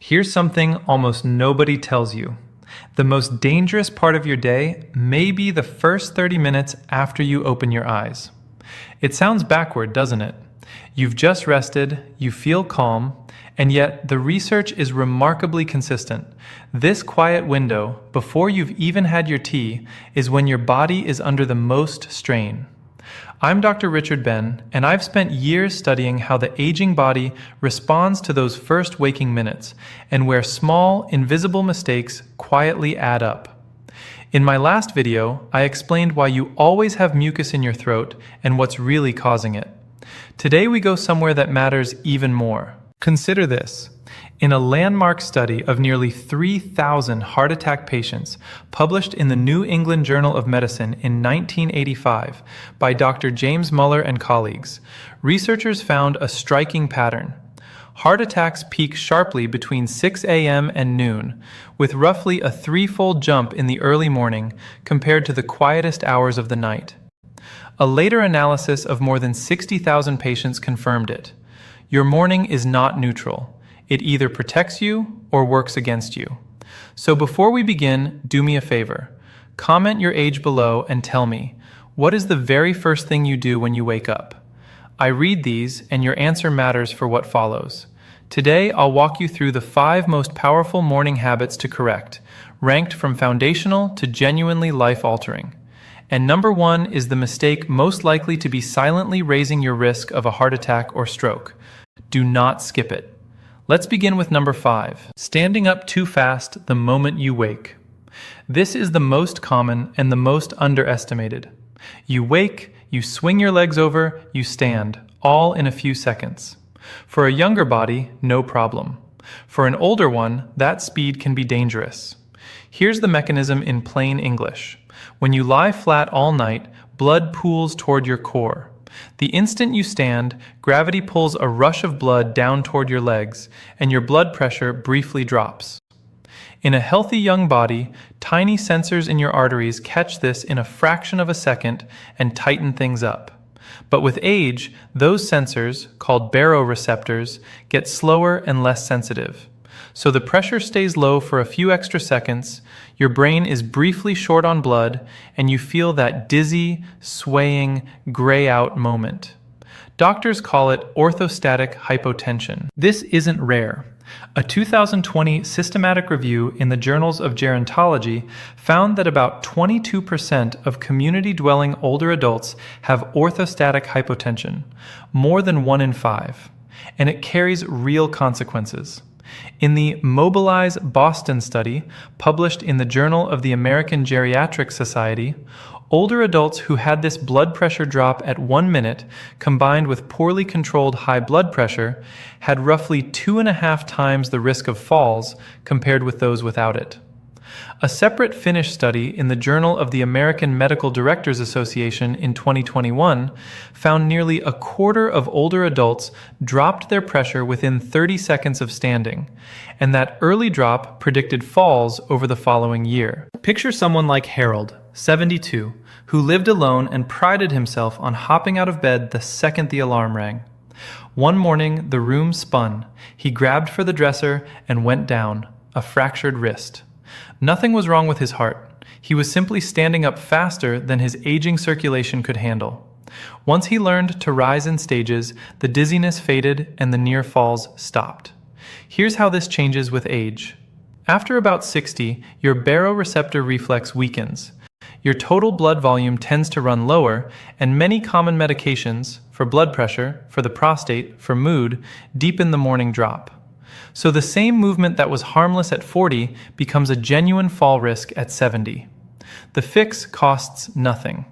Here's something almost nobody tells you. The most dangerous part of your day may be the first 30 minutes after you open your eyes. It sounds backward, doesn't it? You've just rested, you feel calm, and yet the research is remarkably consistent. This quiet window, before you've even had your tea, is when your body is under the most strain. I'm Dr. Richard Ben, and I've spent years studying how the aging body responds to those first waking minutes, and where small, invisible mistakes quietly add up. In my last video, I explained why you always have mucus in your throat and what's really causing it. Today we go somewhere that matters even more. Consider this. In a landmark study of nearly 3,000 heart attack patients published in the New England Journal of Medicine in 1985 by Dr. James Muller and colleagues, researchers found a striking pattern. Heart attacks peak sharply between 6 a.m. and noon, with roughly a threefold jump in the early morning compared to the quietest hours of the night. A later analysis of more than 60,000 patients confirmed it. Your morning is not neutral. It either protects you or works against you. So before we begin, do me a favor. Comment your age below and tell me, what is the very first thing you do when you wake up? I read these, and your answer matters for what follows. Today, I'll walk you through the 5 most powerful morning habits to correct, ranked from foundational to genuinely life-altering. And number 1 is the mistake most likely to be silently raising your risk of a heart attack or stroke. Do not skip it. Let's begin with number 5, standing up too fast the moment you wake. This is the most common and the most underestimated. You wake, you swing your legs over, you stand, all in a few seconds. For a younger body, no problem. For an older one, that speed can be dangerous. Here's the mechanism in plain English. When you lie flat all night, blood pools toward your core. The instant you stand, gravity pulls a rush of blood down toward your legs, and your blood pressure briefly drops. In a healthy young body, tiny sensors in your arteries catch this in a fraction of a second and tighten things up. But with age, those sensors, called baroreceptors, get slower and less sensitive. So the pressure stays low for a few extra seconds, your brain is briefly short on blood, and you feel that dizzy, swaying, gray-out moment. Doctors call it orthostatic hypotension. This isn't rare. A 2020 systematic review in the Journals of Gerontology found that about 22% of community-dwelling older adults have orthostatic hypotension, more than 1 in 5, and it carries real consequences. In the Mobilize Boston study, published in the Journal of the American Geriatric Society, older adults who had this blood pressure drop at 1 minute, combined with poorly controlled high blood pressure, had roughly 2.5 times the risk of falls compared with those without it. A separate Finnish study in the Journal of the American Medical Directors Association in 2021 found nearly a quarter of older adults dropped their pressure within 30 seconds of standing, and that early drop predicted falls over the following year. Picture someone like Harold, 72, who lived alone and prided himself on hopping out of bed the second the alarm rang. One morning, the room spun. He grabbed for the dresser and went down, a fractured wrist. Nothing was wrong with his heart. He was simply standing up faster than his aging circulation could handle. Once he learned to rise in stages, the dizziness faded and the near falls stopped. Here's how this changes with age. After about 60, your baroreceptor reflex weakens. Your total blood volume tends to run lower, and many common medications, for blood pressure, for the prostate, for mood, deepen the morning drop. So the same movement that was harmless at 40 becomes a genuine fall risk at 70. The fix costs nothing.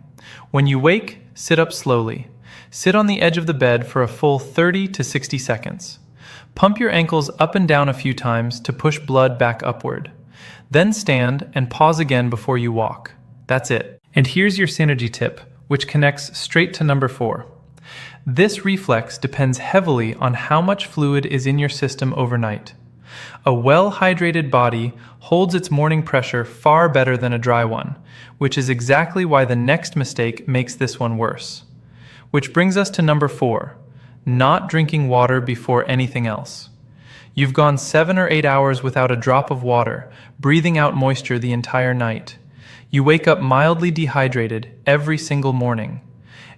When you wake, sit up slowly. Sit on the edge of the bed for a full 30 to 60 seconds. Pump your ankles up and down a few times to push blood back upward. Then stand and pause again before you walk. That's it. And here's your synergy tip, which connects straight to number 4. This reflex depends heavily on how much fluid is in your system overnight. A well-hydrated body holds its morning pressure far better than a dry one, which is exactly why the next mistake makes this one worse. Which brings us to number 4, not drinking water before anything else. You've gone 7 or 8 hours without a drop of water, breathing out moisture the entire night. You wake up mildly dehydrated every single morning.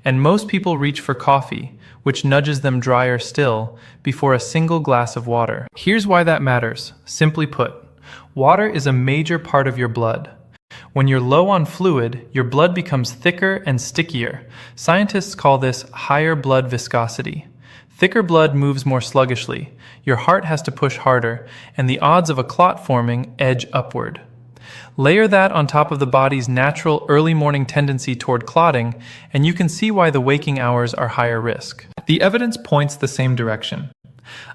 And most people reach for coffee, which nudges them drier still, before a single glass of water. Here's why that matters. Simply put, water is a major part of your blood. When you're low on fluid, your blood becomes thicker and stickier. Scientists call this higher blood viscosity. Thicker blood moves more sluggishly, your heart has to push harder, and the odds of a clot forming edge upward. Layer that on top of the body's natural early morning tendency toward clotting, and you can see why the waking hours are higher risk. The evidence points the same direction.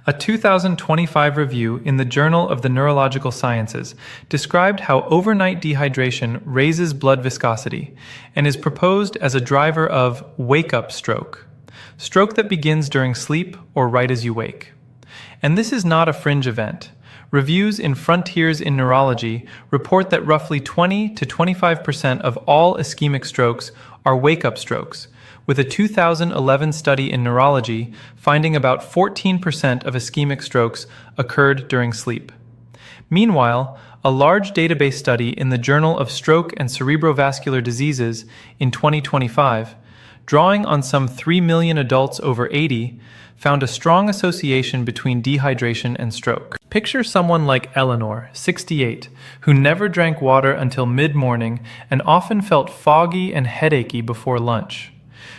A 2025 review in the Journal of the Neurological Sciences described how overnight dehydration raises blood viscosity and is proposed as a driver of wake-up stroke that begins during sleep or right as you wake. And this is not a fringe event. Reviews in Frontiers in Neurology report that roughly 20 to 25% of all ischemic strokes are wake-up strokes, with a 2011 study in neurology finding about 14% of ischemic strokes occurred during sleep. Meanwhile, a large database study in the Journal of Stroke and Cerebrovascular Diseases in 2025, drawing on some 3 million adults over 80, found a strong association between dehydration and stroke. Picture someone like Eleanor, 68, who never drank water until mid-morning and often felt foggy and headachy before lunch.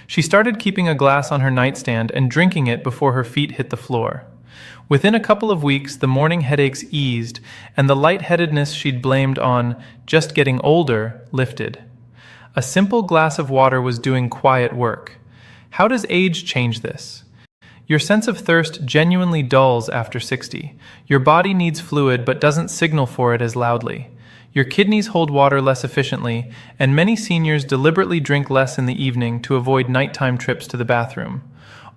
She started keeping a glass on her nightstand and drinking it before her feet hit the floor. Within a couple of weeks, the morning headaches eased, and the lightheadedness she'd blamed on just getting older lifted. A simple glass of water was doing quiet work. How does age change this? Your sense of thirst genuinely dulls after 60. Your body needs fluid but doesn't signal for it as loudly. Your kidneys hold water less efficiently, and many seniors deliberately drink less in the evening to avoid nighttime trips to the bathroom.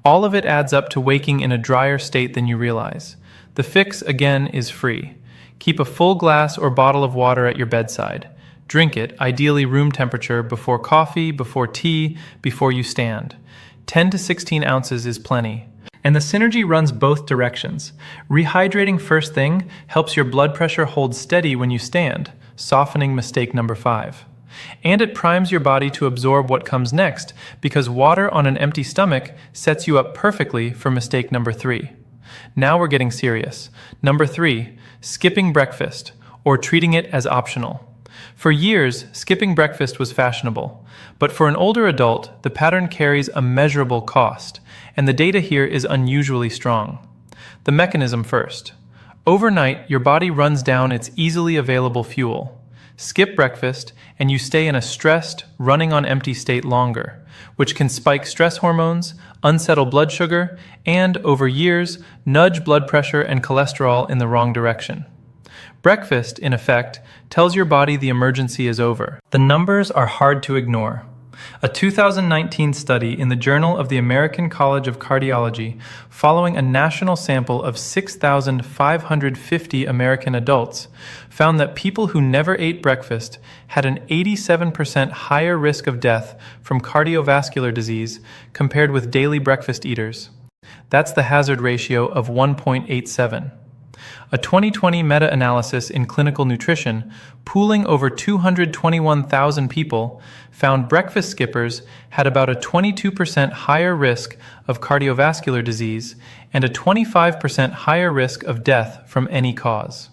All of it adds up to waking in a drier state than you realize. The fix, again, is free. Keep a full glass or bottle of water at your bedside. Drink it, ideally room temperature, before coffee, before tea, before you stand. 10 to 16 ounces is plenty. And the synergy runs both directions. Rehydrating first thing helps your blood pressure hold steady when you stand, softening mistake number 5. And it primes your body to absorb what comes next, because water on an empty stomach sets you up perfectly for mistake number 3. Now we're getting serious. Number 3, skipping breakfast, or treating it as optional. For years, skipping breakfast was fashionable, but for an older adult, the pattern carries a measurable cost, and the data here is unusually strong. The mechanism first. Overnight, your body runs down its easily available fuel. Skip breakfast, and you stay in a stressed, running on empty state longer, which can spike stress hormones, unsettle blood sugar, and, over years, nudge blood pressure and cholesterol in the wrong direction. Breakfast, in effect, tells your body the emergency is over. The numbers are hard to ignore. A 2019 study in the Journal of the American College of Cardiology, following a national sample of 6,550 American adults, found that people who never ate breakfast had an 87% higher risk of death from cardiovascular disease compared with daily breakfast eaters. That's the hazard ratio of 1.87. A 2020 meta-analysis in clinical nutrition, pooling over 221,000 people, found breakfast skippers had about a 22% higher risk of cardiovascular disease and a 25% higher risk of death from any cause.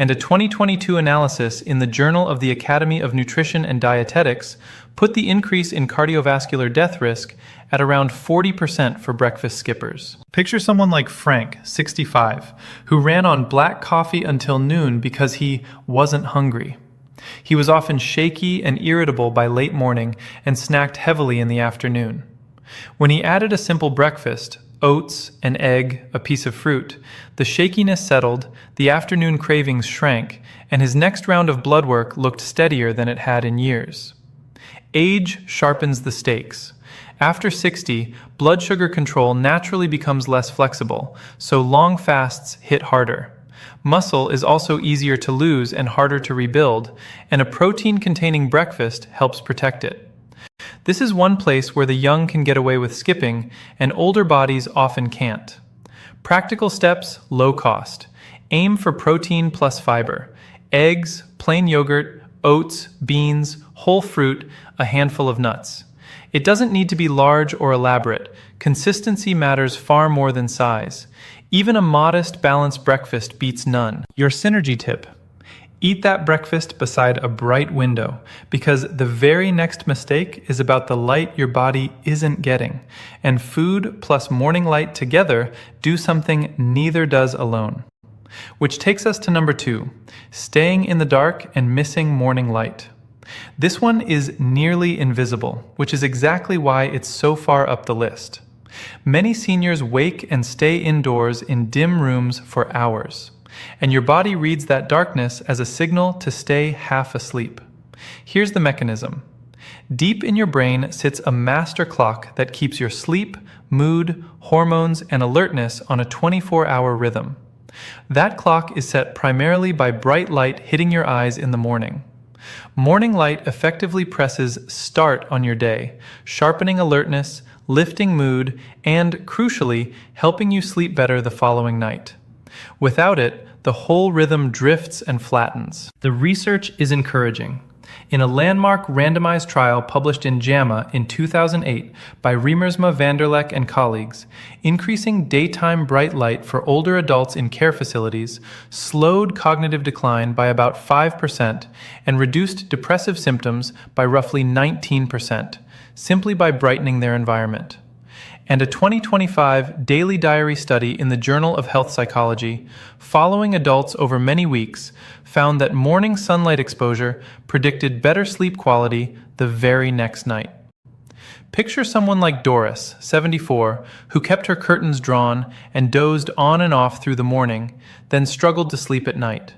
And a 2022 analysis in the Journal of the Academy of Nutrition and Dietetics put the increase in cardiovascular death risk at around 40% for breakfast skippers. Picture someone like Frank, 65, who ran on black coffee until noon because he wasn't hungry. He was often shaky and irritable by late morning and snacked heavily in the afternoon. When he added a simple breakfast, oats, an egg, a piece of fruit, the shakiness settled, the afternoon cravings shrank, and his next round of blood work looked steadier than it had in years. Age sharpens the stakes. After 60, blood sugar control naturally becomes less flexible, so long fasts hit harder. Muscle is also easier to lose and harder to rebuild, and a protein-containing breakfast helps protect it. This is one place where the young can get away with skipping, and older bodies often can't. Practical steps, low cost. Aim for protein plus fiber. Eggs, plain yogurt, oats, beans, whole fruit, a handful of nuts. It doesn't need to be large or elaborate. Consistency matters far more than size. Even a modest, balanced breakfast beats none. Your synergy tip. Eat that breakfast beside a bright window, because the very next mistake is about the light your body isn't getting, and food plus morning light together do something neither does alone. Which takes us to number 2, staying in the dark and missing morning light. This one is nearly invisible, which is exactly why it's so far up the list. Many seniors wake and stay indoors in dim rooms for hours, and your body reads that darkness as a signal to stay half asleep. Here's the mechanism. Deep in your brain sits a master clock that keeps your sleep, mood, hormones, and alertness on a 24-hour rhythm. That clock is set primarily by bright light hitting your eyes in the morning. Morning light effectively presses start on your day, sharpening alertness, lifting mood, and, crucially, helping you sleep better the following night. Without it, the whole rhythm drifts and flattens. The research is encouraging. In a landmark randomized trial published in JAMA in 2008 by Riemersma Vanderleck and colleagues, increasing daytime bright light for older adults in care facilities slowed cognitive decline by about 5% and reduced depressive symptoms by roughly 19%, simply by brightening their environment. And a 2025 daily diary study in the Journal of Health Psychology, following adults over many weeks, found that morning sunlight exposure predicted better sleep quality the very next night. Picture someone like Doris, 74, who kept her curtains drawn and dozed on and off through the morning, then struggled to sleep at night.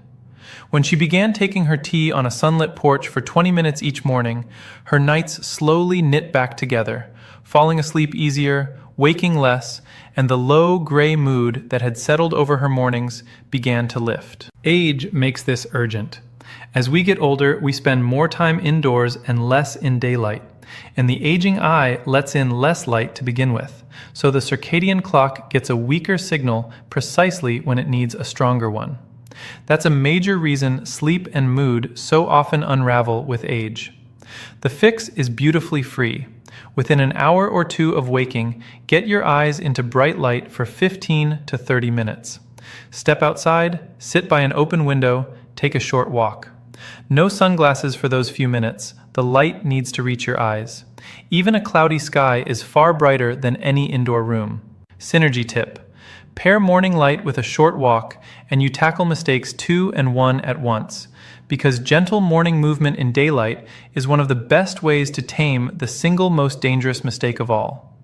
When she began taking her tea on a sunlit porch for 20 minutes each morning, her nights slowly knit back together, falling asleep easier, waking less, and the low gray mood that had settled over her mornings began to lift. Age makes this urgent. As we get older, we spend more time indoors and less in daylight, and the aging eye lets in less light to begin with, so the circadian clock gets a weaker signal precisely when it needs a stronger one. That's a major reason sleep and mood so often unravel with age. The fix is beautifully free. Within an hour or two of waking, get your eyes into bright light for 15 to 30 minutes. Step outside, sit by an open window, take a short walk. No sunglasses for those few minutes. The light needs to reach your eyes. Even a cloudy sky is far brighter than any indoor room. Synergy tip. Pair morning light with a short walk, and you tackle mistakes 2 and 1 at once, because gentle morning movement in daylight is one of the best ways to tame the single most dangerous mistake of all.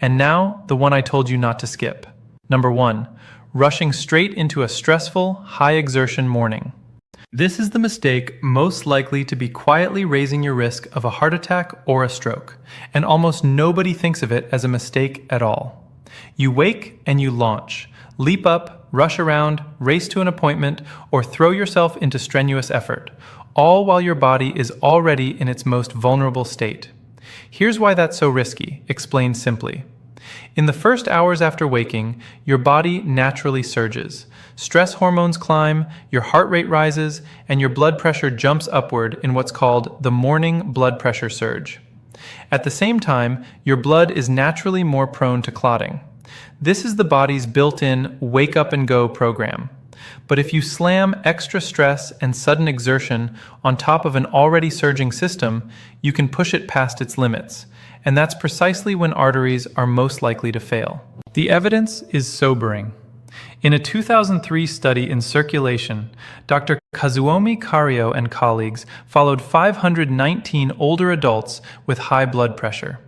And now, the one I told you not to skip. Number 1, rushing straight into a stressful, high-exertion morning. This is the mistake most likely to be quietly raising your risk of a heart attack or a stroke, and almost nobody thinks of it as a mistake at all. You wake and you launch. Leap up, rush around, race to an appointment, or throw yourself into strenuous effort, all while your body is already in its most vulnerable state. Here's why that's so risky, explained simply. In the first hours after waking, your body naturally surges. Stress hormones climb, your heart rate rises, and your blood pressure jumps upward in what's called the morning blood pressure surge. At the same time, your blood is naturally more prone to clotting. This is the body's built-in wake up and go program. But if you slam extra stress and sudden exertion on top of an already surging system, you can push it past its limits. And that's precisely when arteries are most likely to fail. The evidence is sobering. In a 2003 study in Circulation, Dr. Kazuomi Kario and colleagues followed 519 older adults with high blood pressure.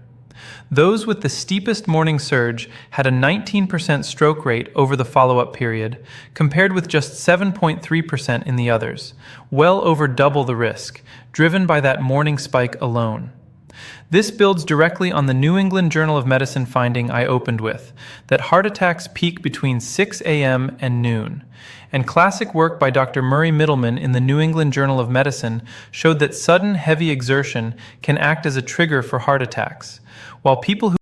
Those with the steepest morning surge had a 19% stroke rate over the follow-up period, compared with just 7.3% in the others, well over double the risk, driven by that morning spike alone. This builds directly on the New England Journal of Medicine finding I opened with, that heart attacks peak between 6 a.m. and noon. And classic work by Dr. Murray Middleman in the New England Journal of Medicine showed that sudden heavy exertion can act as a trigger for heart attacks, while people who